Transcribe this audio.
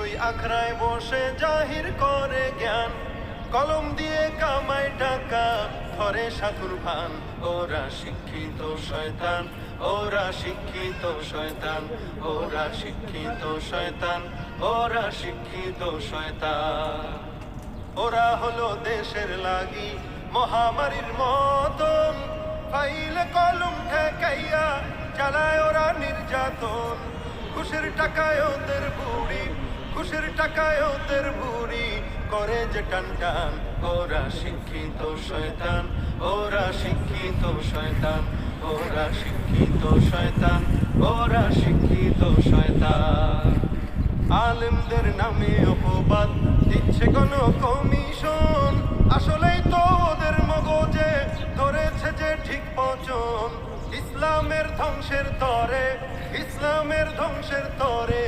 ওই আখড়ায় বসে জাহির করে জ্ঞান, কলম দিয়ে কামায় টাকা ধরে সাধুর ভান। ওরা শিক্ষিত শয়তান, ওরা শিক্ষিত শয়তান, ওরা শিক্ষিত শয়তান, ওরা শিক্ষিত শয়তান। ওরা হলো দেশের লাগি মহামারীর মতন, ফাইলে কলম ঠেকাইয়া চালায় ওরা নির্যাতন। ঘুষের টাকায় ওদের বুড়ি, ঘুষের টাকায় ওদের বুড়ি করে যে টান টান। ওরা শিক্ষিত শয়তান, ওরা শিক্ষিত শয়তান, ওরা শিক্ষিত শয়তান, ওরা শিক্ষিত শয়তান। আলেমদের নামে অপবাদ দিচ্ছে কোন কমিশন, আসলেই তো ওদের মগজে ধরেছে যে ঠিক পচন। ইসলামের ধ্বংসের তরে, ইসলামের ধ্বংসের তরে